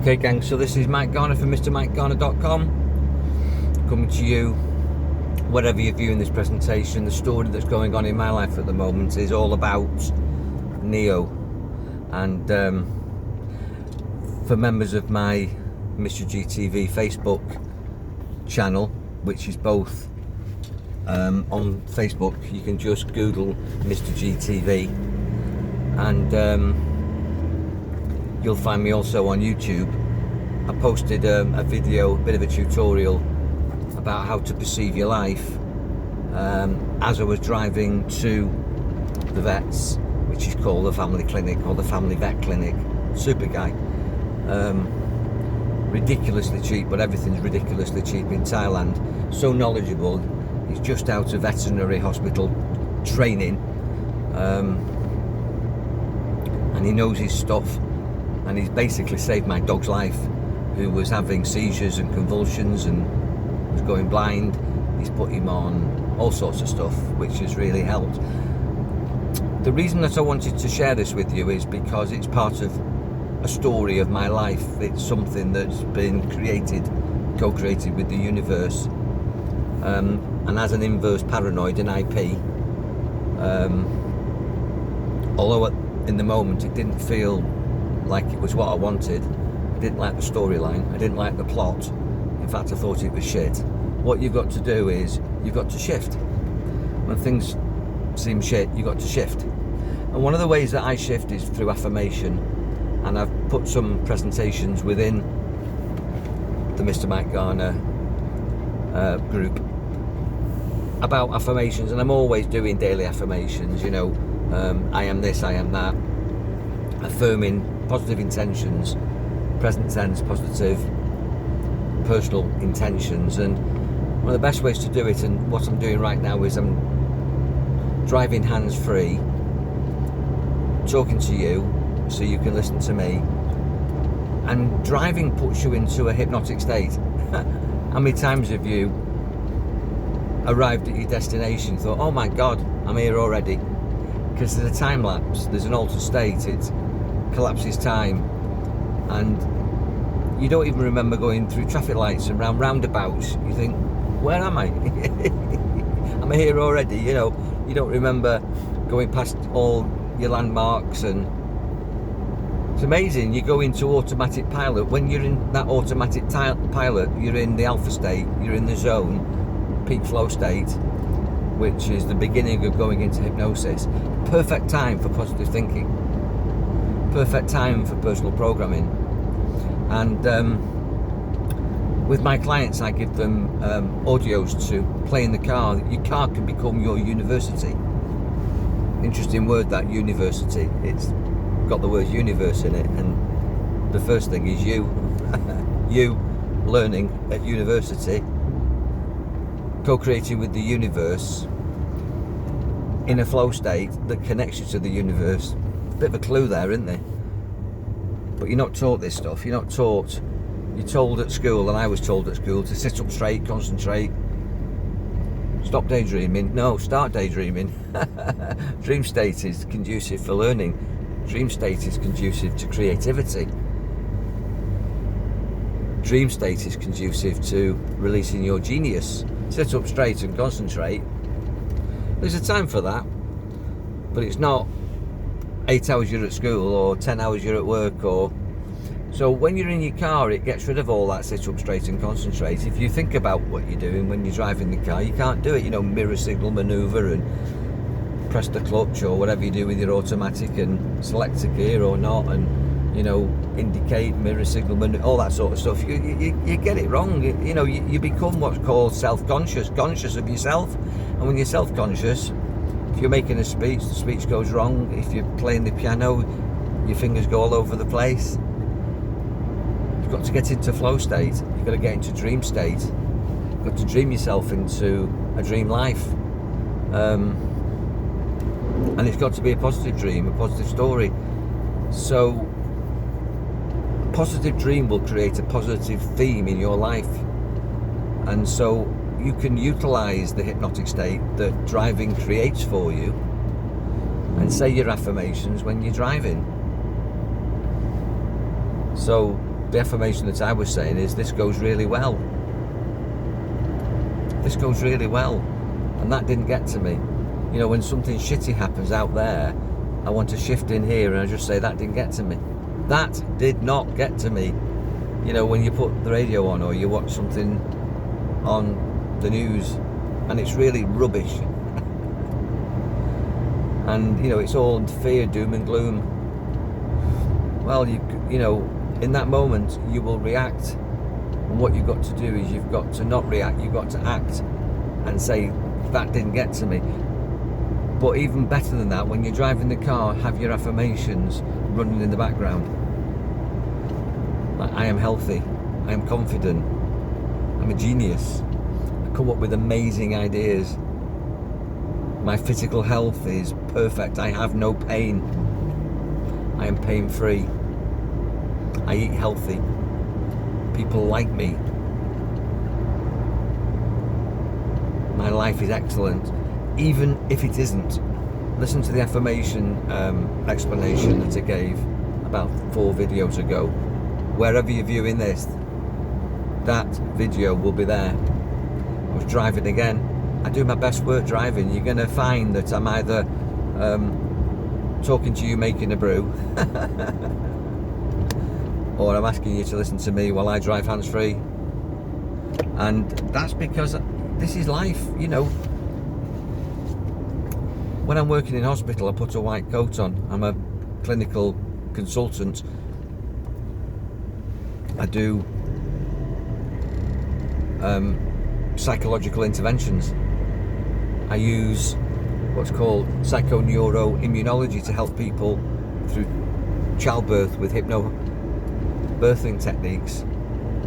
Okay gang, so this is Mike Garner from MrMikeGarner.com, coming to you wherever you're viewing this presentation. The story that's going on in my life at the moment is all about Neo, and for members of my Mr GTV Facebook channel, which is both on Facebook, you can just Google Mr GTV, and you'll find me also on YouTube. I posted a video, a bit of a tutorial about how to perceive your life as I was driving to the vets, which is called the family clinic or the family vet clinic. Super guy, ridiculously cheap, but everything's ridiculously cheap in Thailand. So knowledgeable. He's just out of veterinary hospital training, and he knows his stuff. And he's basically saved my dog's life, who was having seizures and convulsions and was going blind. He's put him on all sorts of stuff, which has really helped. The reason that I wanted to share this with you is because it's part of a story of my life. It's something that's been created, co-created with the universe, and as an inverse paranoid, an IP, although in the moment it didn't feel like it was what I wanted. I didn't like the storyline, I didn't like the plot. In fact, I thought it was shit. What you've got to do is you've got to shift. When things seem shit, you've got to shift. And one of the ways that I shift is through affirmation, and I've put some presentations within the Mr Mike Garner group about affirmations, and I'm always doing daily affirmations, you know. I am this, I am that, affirming positive intentions, present tense, positive personal intentions. And one of the best ways to do it, and what I'm doing right now, is I'm driving hands-free, talking to you so you can listen to me. And driving puts you into a hypnotic state. How many times have you arrived at your destination, thought, oh my god, I'm here already? Because there's a time lapse, there's an altered state, it collapses time, and you don't even remember going through traffic lights and round roundabouts. You think, where am I? I'm here already, you know. You don't remember going past all your landmarks, and it's amazing. You go into automatic pilot. When you're in that automatic pilot, you're in the alpha state, you're in the zone, peak flow state, which is the beginning of going into hypnosis. Perfect time for positive thinking, perfect time for personal programming. And with my clients, I give them audios to play in the car. Your car can become your university. Interesting word, that, university. It's got the word universe in it, and the first thing is you. You learning at university, co-creating with the universe in a flow state that connects you to the universe. Bit of a clue there, isn't there? But you're not taught this stuff. You're not taught. You're told at school, and I was told at school, to sit up straight, concentrate, stop daydreaming. No, start daydreaming. Dream state is conducive for learning. Dream state is conducive to creativity. Dream state is conducive to releasing your genius. Sit up straight and concentrate. There's a time for that, but it's not 8 hours you're at school or 10 hours you're at work. Or so when you're in your car, it gets rid of all that sit up straight and concentrate. If you think about what you're doing when you're driving the car, you can't do it. You know, mirror signal maneuver and press the clutch or whatever you do with your automatic, and select a gear or not, and, you know, indicate, mirror signal maneuver, all that sort of stuff. You get it wrong. You know, you become what's called self-conscious, conscious of yourself. And when you're self-conscious, if you're making a speech, the speech goes wrong. If you're playing the piano, your fingers go all over the place. You've got to get into flow state. You've got to get into dream state. You've got to dream yourself into a dream life. And it's got to be a positive dream, a positive story. So a positive dream will create a positive theme in your life. And so you can utilize the hypnotic state that driving creates for you, and say your affirmations when you're driving. So the affirmation that I was saying is, this goes really well. This goes really well. And that didn't get to me. You know, when something shitty happens out there, I want to shift in here and I just say, that didn't get to me. That did not get to me. You know, when you put the radio on or you watch something on the news and it's really rubbish. And, you know, it's all fear, doom and gloom. Well, you know, in that moment, you will react. And what you've got to do is you've got to not react, you've got to act and say, that didn't get to me. But even better than that, when you're driving the car, have your affirmations running in the background. Like, I am healthy, I am confident, I'm a genius, I come up with amazing ideas, my physical health is perfect, I have no pain, I am pain-free, I eat healthy, people like me, my life is excellent. Even if it isn't, listen to the affirmation explanation that I gave about 4 videos ago. Wherever you're viewing this, that video will be there. I was driving again. I do my best work driving. You're going to find that I'm either talking to you making a brew or I'm asking you to listen to me while I drive hands-free. And that's because this is life, you know. When I'm working in hospital, I put a white coat on. I'm a clinical consultant. I do psychological interventions. I use what's called psychoneuroimmunology to help people through childbirth with hypnobirthing techniques,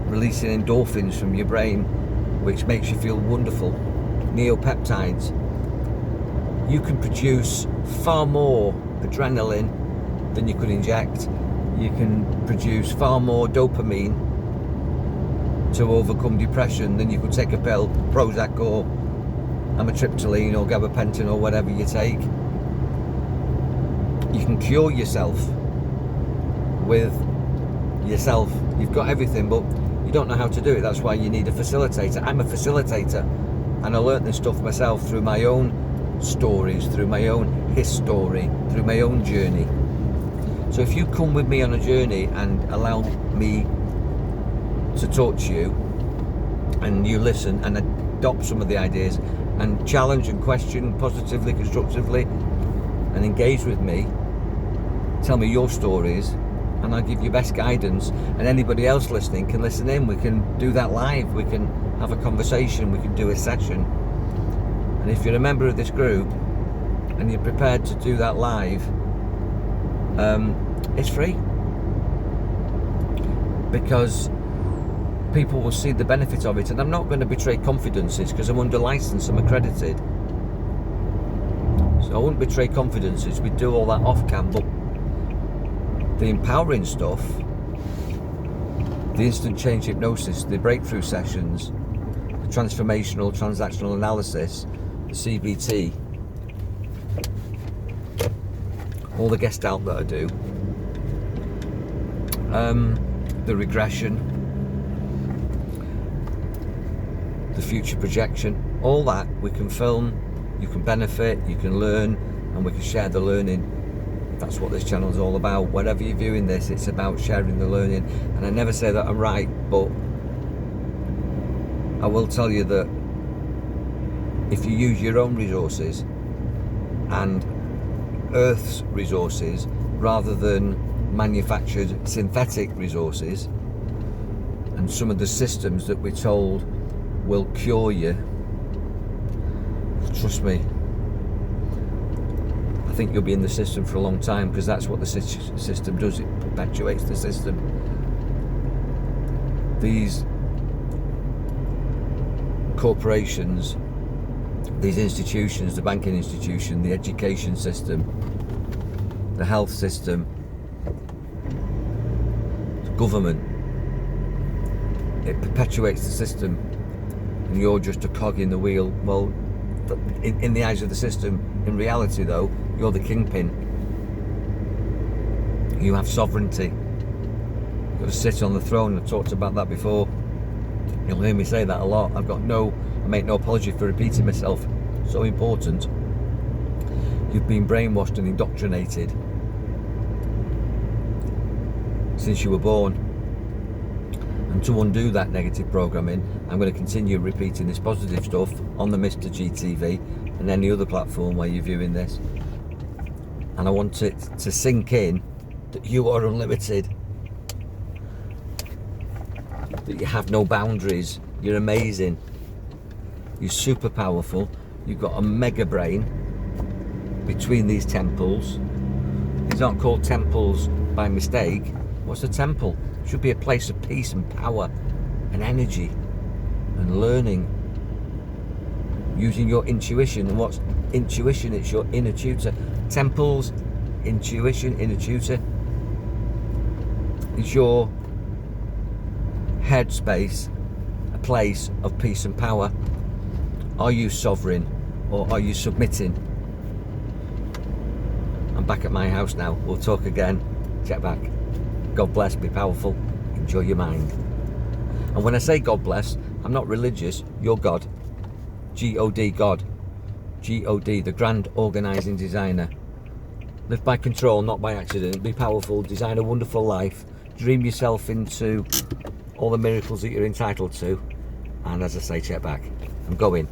releasing endorphins from your brain, which makes you feel wonderful. Neopeptides. You can produce far more adrenaline than you could inject. You can produce far more dopamine to overcome depression than you could take a pill, Prozac or amitriptyline or gabapentin or whatever you take. You can cure yourself with yourself. You've got everything, but you don't know how to do it. That's why you need a facilitator. I'm a facilitator, and I learnt this stuff myself through my own stories, through my own history, through my own journey. So if you come with me on a journey and allow me to talk to you and you listen and adopt some of the ideas and challenge and question positively, constructively, and engage with me, tell me your stories and I'll give you best guidance, and anybody else listening can listen in. We can do that live, we can have a conversation, we can do a session. And if you're a member of this group and you're prepared to do that live, it's free, because people will see the benefit of it. And I'm not going to betray confidences because I'm under license, I'm accredited, so I wouldn't betray confidences. We do all that off cam, but the empowering stuff, the instant change hypnosis, the breakthrough sessions, the transformational transactional analysis, the CBT, all the gestalt that I do, the regression, the future projection, all that we can film, you can benefit, you can learn, and we can share the learning. That's what this channel is all about. Wherever you're viewing this, it's about sharing the learning. And I never say that I'm right, but I will tell you that if you use your own resources and Earth's resources rather than manufactured synthetic resources, and some of the systems that we're told will cure you, trust me, I think you'll be in the system for a long time, because that's what the system does. It perpetuates the system. These corporations, these institutions, the banking institution, the education system, the health system, the government, it perpetuates the system, and you're just a cog in the wheel. Well, in the eyes of the system, in reality though, you're the kingpin. You have sovereignty. You've got to sit on the throne. I talked about that before. You'll hear me say that a lot. I make no apology for repeating myself. So important. You've been brainwashed and indoctrinated since you were born. And to undo that negative programming, I'm going to continue repeating this positive stuff on the Mr GTV and any other platform where you're viewing this. And I want it to sink in that you are unlimited, that you have no boundaries, you're amazing, you're super powerful, you've got a mega brain between these temples. These aren't called temples by mistake. What's a temple? It should be a place of peace and power and energy and learning, using your intuition. And what's intuition? It's your inner tutor. Temples, intuition, inner tutor is your headspace, a place of peace and power. Are you sovereign or are you submitting? I'm back at my house now. We'll talk again. Check back. God bless, be powerful, enjoy your mind. And when I say God bless, I'm not religious, you're God. G-O-D, God. G-O-D, the grand organising designer. Live by control, not by accident. Be powerful, design a wonderful life. Dream yourself into all the miracles that you're entitled to. And as I say, check back. I'm going.